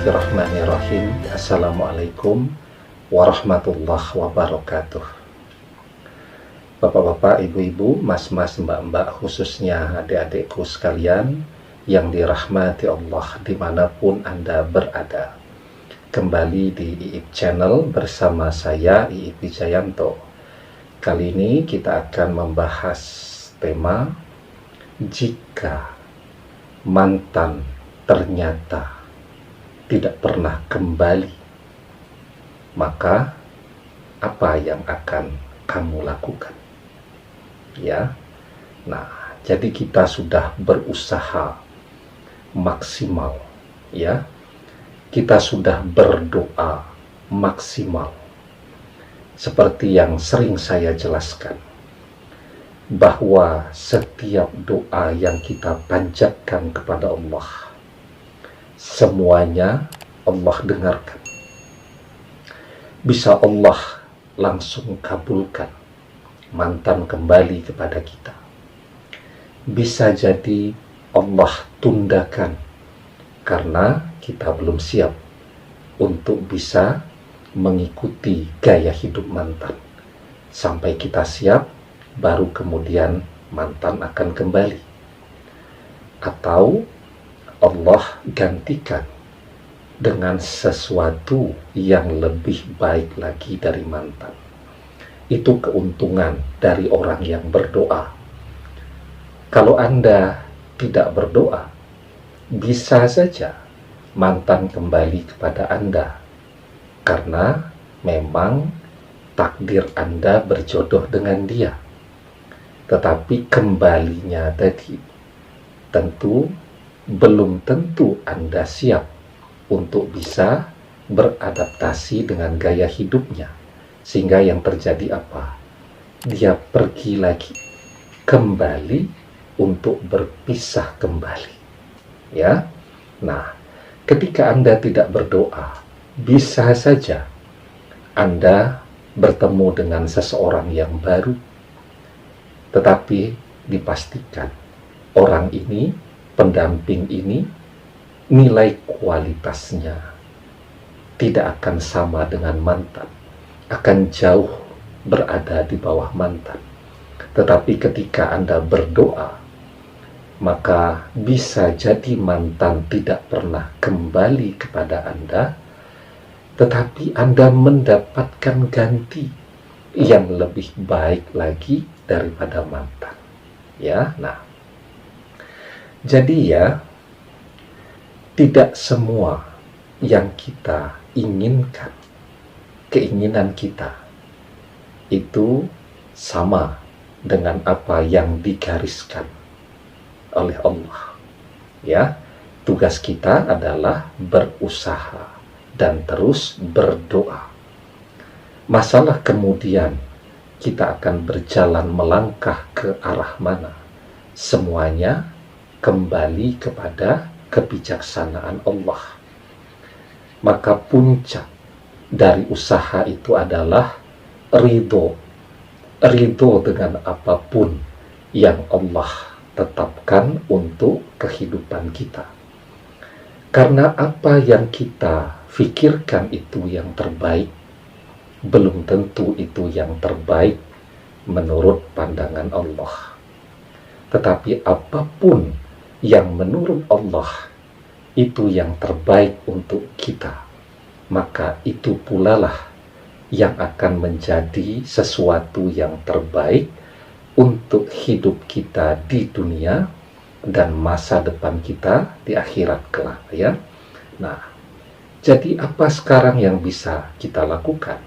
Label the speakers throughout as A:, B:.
A: Bismillahirrahmanirrahim. Assalamualaikum warahmatullahi wabarakatuh. Bapak-bapak, ibu-ibu, mas-mas, mbak-mbak, khususnya adik-adikku sekalian yang dirahmati Allah dimanapun Anda berada. Kembali di IIP Channel bersama saya, IIP Wijayanto. Kali ini kita akan membahas tema jika mantan ternyata tidak pernah kembali, maka apa yang akan kamu lakukan? Ya, nah, jadi kita sudah berusaha maksimal, ya, kita sudah berdoa maksimal, seperti yang sering saya jelaskan, bahwa setiap doa yang kita panjatkan kepada Allah, semuanya Allah dengarkan. Bisa Allah langsung kabulkan mantan kembali kepada kita. Bisa jadi Allah tundakan karena kita belum siap untuk bisa mengikuti gaya hidup mantan. Sampai kita siap, baru kemudian mantan akan kembali. Atau Allah gantikan dengan sesuatu yang lebih baik lagi dari mantan. Itu keuntungan dari orang yang berdoa. Kalau Anda tidak berdoa, bisa saja mantan kembali kepada Anda, karena memang takdir Anda berjodoh dengan dia. Tetapi kembalinya tadi tentu belum tentu Anda siap untuk bisa beradaptasi dengan gaya hidupnya, sehingga yang terjadi apa? Dia pergi lagi, kembali untuk berpisah kembali, ya. Nah, ketika Anda tidak berdoa, bisa saja Anda bertemu dengan seseorang yang baru, tetapi dipastikan orang ini, pendamping ini, nilai kualitasnya tidak akan sama dengan mantan, akan jauh berada di bawah mantan. Tetapi ketika Anda berdoa, maka bisa jadi mantan tidak pernah kembali kepada Anda, tetapi Anda mendapatkan ganti yang lebih baik lagi daripada mantan. Ya, nah, jadi ya, tidak semua yang kita inginkan, keinginan kita itu sama dengan apa yang digariskan oleh Allah. Ya, tugas kita adalah berusaha dan terus berdoa. Masalah kemudian kita akan berjalan melangkah ke arah mana, semuanya kembali kepada kebijaksanaan Allah. Maka puncak dari usaha itu adalah ridho dengan apapun yang Allah tetapkan untuk kehidupan kita. Karena apa yang kita pikirkan itu yang terbaik, belum tentu itu yang terbaik menurut pandangan Allah. Tetapi apapun yang menurut Allah itu yang terbaik untuk kita, maka itu pula lah yang akan menjadi sesuatu yang terbaik untuk hidup kita di dunia dan masa depan kita di akhirat kelak, ya. Nah, jadi apa sekarang yang bisa kita lakukan?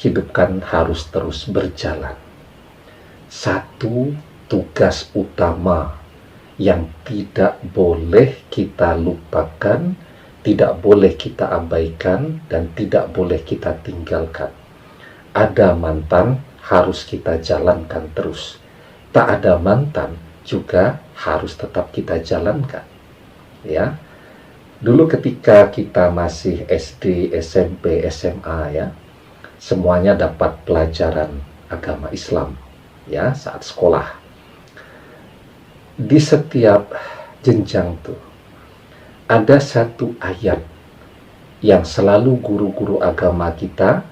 A: Hidup kan harus terus berjalan. Satu tugas utama yang tidak boleh kita lupakan, tidak boleh kita abaikan, dan tidak boleh kita tinggalkan. Ada mantan, harus kita jalankan terus. Tak ada mantan, juga harus tetap kita jalankan. Ya, dulu ketika kita masih SD, SMP, SMA, ya, semuanya dapat pelajaran agama Islam, ya, saat sekolah. Di setiap jenjang tuh ada satu ayat yang selalu guru-guru agama kita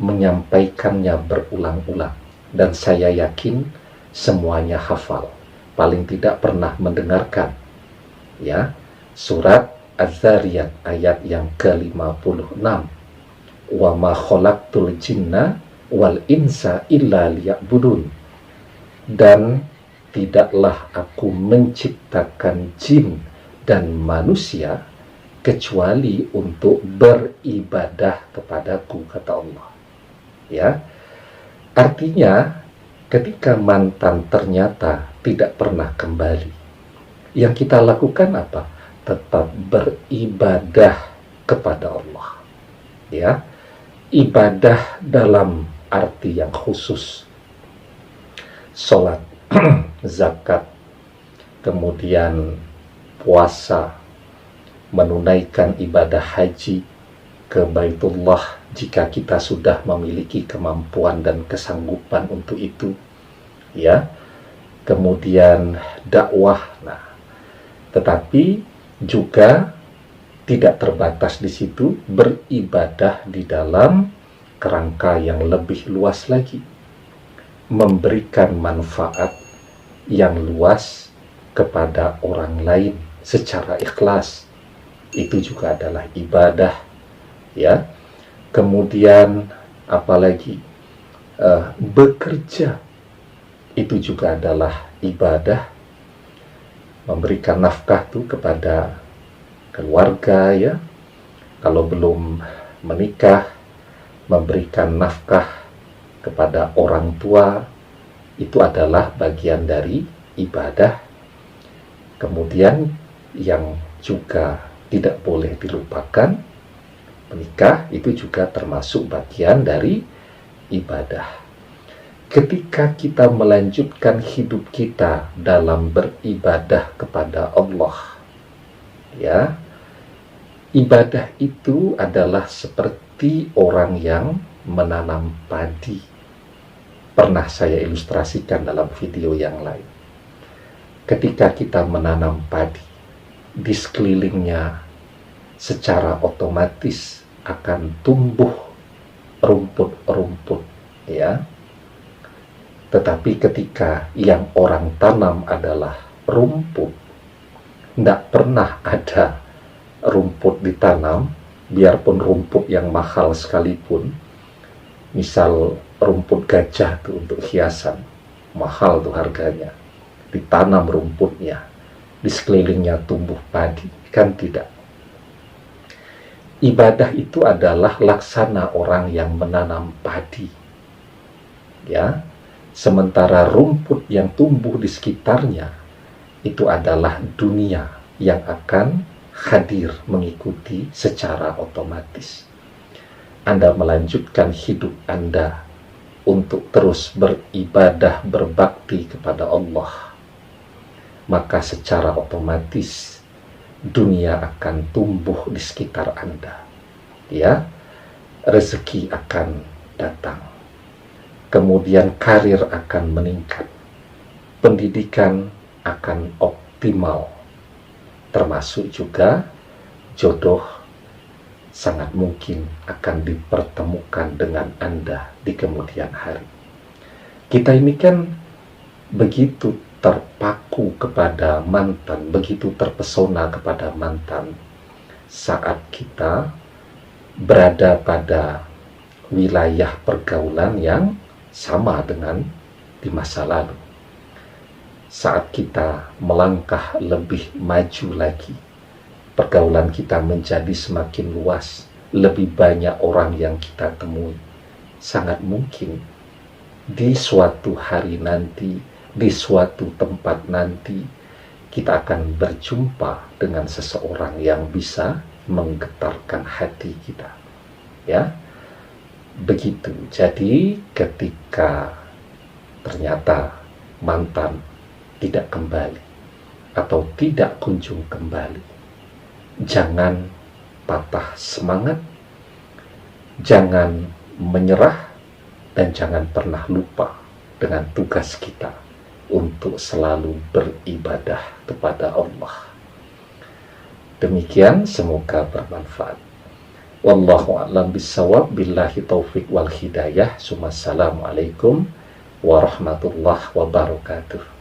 A: menyampaikannya berulang-ulang, dan saya yakin semuanya hafal, paling tidak pernah mendengarkan, ya. Surat Az-Zariyat ayat yang ke-56, wa ma khalaqtul jinna wal insa illa liya'budun, dan tidaklah aku menciptakan jin dan manusia kecuali untuk beribadah kepadaku, kata Allah. Ya, artinya ketika mantan ternyata tidak pernah kembali, yang kita lakukan apa? Tetap beribadah kepada Allah. Ya, ibadah dalam arti yang khusus, sholat, zakat, kemudian puasa, menunaikan ibadah haji ke Baitullah jika kita sudah memiliki kemampuan dan kesanggupan untuk itu, ya. Kemudian dakwah. Nah, tetapi juga tidak terbatas di situ, beribadah di dalam kerangka yang lebih luas lagi, memberikan manfaat yang luas kepada orang lain secara ikhlas, itu juga adalah ibadah, ya. Kemudian apalagi bekerja, itu juga adalah ibadah. Memberikan nafkah tuh kepada keluarga, ya. Kalau belum menikah, memberikan nafkah kepada orang tua, itu adalah bagian dari ibadah. Kemudian yang juga tidak boleh dilupakan, menikah itu juga termasuk bagian dari ibadah. Ketika kita melanjutkan hidup kita dalam beribadah kepada Allah, ya, ibadah itu adalah seperti orang yang menanam padi. Pernah saya ilustrasikan dalam video yang lain. Ketika kita menanam padi, di sekelilingnya secara otomatis akan tumbuh rumput-rumput, ya. Tetapi ketika yang orang tanam adalah rumput, tidak pernah ada rumput ditanam, biarpun rumput yang mahal sekalipun. Misal rumput gajah tuh untuk hiasan, mahal tuh harganya, ditanam rumputnya, di sekelilingnya tumbuh padi, kan tidak. Ibadah itu adalah laksana orang yang menanam padi, ya. Sementara rumput yang tumbuh di sekitarnya itu adalah dunia yang akan hadir mengikuti secara otomatis. Anda melanjutkan hidup Anda untuk terus beribadah, berbakti kepada Allah, maka secara otomatis dunia akan tumbuh di sekitar Anda, ya. Rezeki akan datang, kemudian karir akan meningkat, pendidikan akan optimal, termasuk juga jodoh sangat mungkin akan dipertemukan dengan Anda di kemudian hari. Kita ini kan begitu terpaku kepada mantan, begitu terpesona kepada mantan saat kita berada pada wilayah pergaulan yang sama dengan di masa lalu. Saat kita melangkah lebih maju lagi, pergaulan kita menjadi semakin luas, lebih banyak orang yang kita temui. Sangat mungkin di suatu hari nanti, di suatu tempat nanti, kita akan berjumpa dengan seseorang yang bisa menggetarkan hati kita, ya. Begitu. Jadi ketika ternyata mantan tidak kembali atau tidak kunjung kembali, jangan patah semangat, jangan menyerah, dan jangan pernah lupa dengan tugas kita untuk selalu beribadah kepada Allah. Demikian, semoga bermanfaat. Wallahu a'lam bishawab, billahi taufik wal hidayah. Assalamualaikum warahmatullahi wabarakatuh.